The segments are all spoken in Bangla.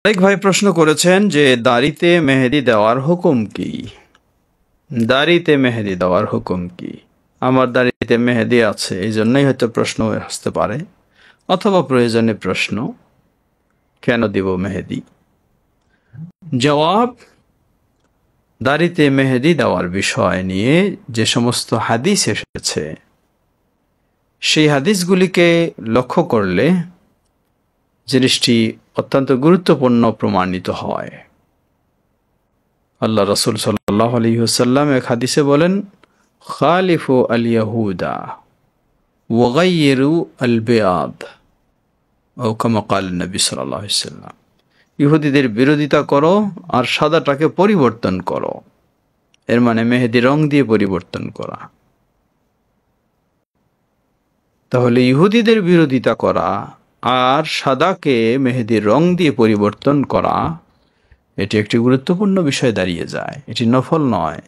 এক ভাই প্রশ্ন করেছেন যে দাড়িতে মেহেদি দেওয়ার হুকুম কি? দাড়িতে মেহেদি দেওয়ার হুকুম কি? আমার দাড়িতে মেহেদি আছে, এই জন্যই হয়তো প্রশ্ন আসতে পারে, অথবা প্রয়োজনে প্রশ্ন, কেন দিব মেহেদি? জবাব: দাড়িতে মেহেদি দেওয়ার বিষয় নিয়ে যে সমস্ত হাদিস এসেছে সেই হাদিসগুলিকে লক্ষ্য করলে জিনিসটি অত্যন্ত গুরুত্বপূর্ণ প্রমাণিত হয়। আল্লাহ রাসূল সাল্লাল্লাহু আলাইহি ওয়াসাল্লাম এক হাদিসে বলেন, খালিফু আল ইয়াহুদা ওয়া গায়্যিরু আল বিয়াদ, ও কামা ক্বাল নবী সাল্লাল্লাহু আলাইহি ওয়াসাল্লাম, ইহুদিদের বিরোধিতা করো আর সাদাটাকে পরিবর্তন করো। এর মানে মেহেদি রং দিয়ে পরিবর্তন করা। তাহলে ইহুদিদের বিরোধিতা করা আর সাদাকে মেহেদির রং দিয়ে পরিবর্তন করা, এটি একটি গুরুত্বপূর্ণ বিষয় দাঁড়িয়ে যায়। এটি নফল নয়,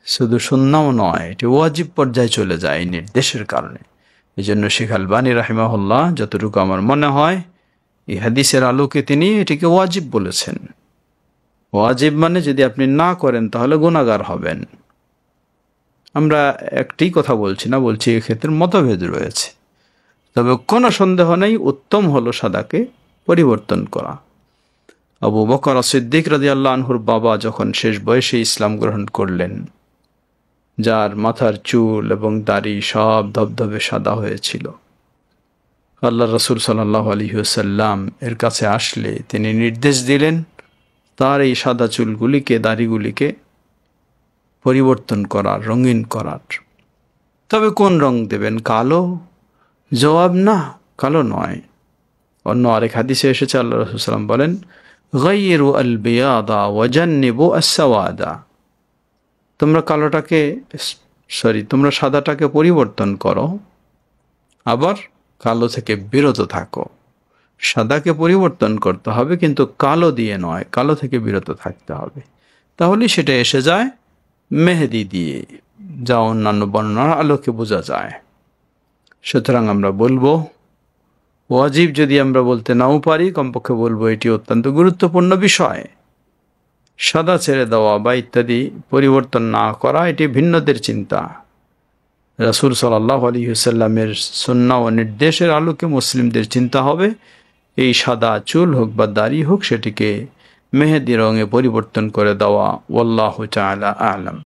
শুধু সুন্নাও নয়, এটি ওয়াজিব পর্যায়ে চলে যায় এই নির্দেশের কারণে। এই জন্য শেখ আলবানী রাহিমাহুল্লাহ, যতটুকু আমার মনে হয়, এই হাদিসের আলোকে তিনি এটিকে ওয়াজিব বলেছেন। ওয়াজিব মানে যদি আপনি না করেন তাহলে গুনাহগার হবেন। আমরা একটি কথা বলছি না, বলছি এক্ষেত্রে মতভেদ রয়েছে। তবে কোনো সন্দেহ নেই, উত্তম হলো সাদাকে পরিবর্তন করা। আবু বকর সিদ্দিক রাদিয়াল্লাহু আনহুর বাবা যখন শেষ বয়সে ইসলাম গ্রহণ করলেন, যার মাথার চুল এবং দাড়ি সব ধবধবে সাদা হয়েছিল, আল্লাহ রাসূল সাল্লাল্লাহু আলাইহি ওয়াসাল্লাম এর কাছে আসলে তিনি নির্দেশ দিলেন তার এই সাদা চুলগুলিকে, দাড়িগুলিকে পরিবর্তন করার, রঙিন করার। তবে কোন রং দেবেন? কালো? জবাব: না, কালো নয়। অন্য আরেক হাদিসে এসেছে, আল্লাহ রাসূল সাল্লাল্লাহু আলাইহি ওয়াসাল্লাম বলেন, গায়্যিরু আল বিয়াদা ওয়া জান্নিবু আস-সাওয়াদা, তোমরা সাদাটাকে পরিবর্তন করো, আবার কালো থেকে বিরত থাকো। সাদাকে পরিবর্তন করতে হবে, কিন্তু কালো দিয়ে নয়, কালো থেকে বিরত থাকতে হবে। তাহলে সেটা এসে যায় মেহেদি দিয়ে, যা অন্যান্য বর্ণনার আলোকে বোঝা যায়। সুতরাং আমরা বলবো, ওয়াজিব যদি আমরা বলতে নাও পারি, কমপক্ষে বলবো এটি অত্যন্ত গুরুত্বপূর্ণ বিষয়। সাদা ছেড়ে দেওয়া বা ইত্যাদি পরিবর্তন না করা, এটি ভিন্নদের চিন্তা। রাসূল সাল্লাল্লাহু আলাইহি ওয়াসাল্লামের সুন্নাহ ও নির্দেশের আলোকে মুসলিমদের চিন্তা হবে, এই সাদা চুল হোক বা দাড়ি হোক, সেটিকে মেহেদি রঙে পরিবর্তন করে দেওয়া। ওয়াল্লাহু তাআলা আ'লাম।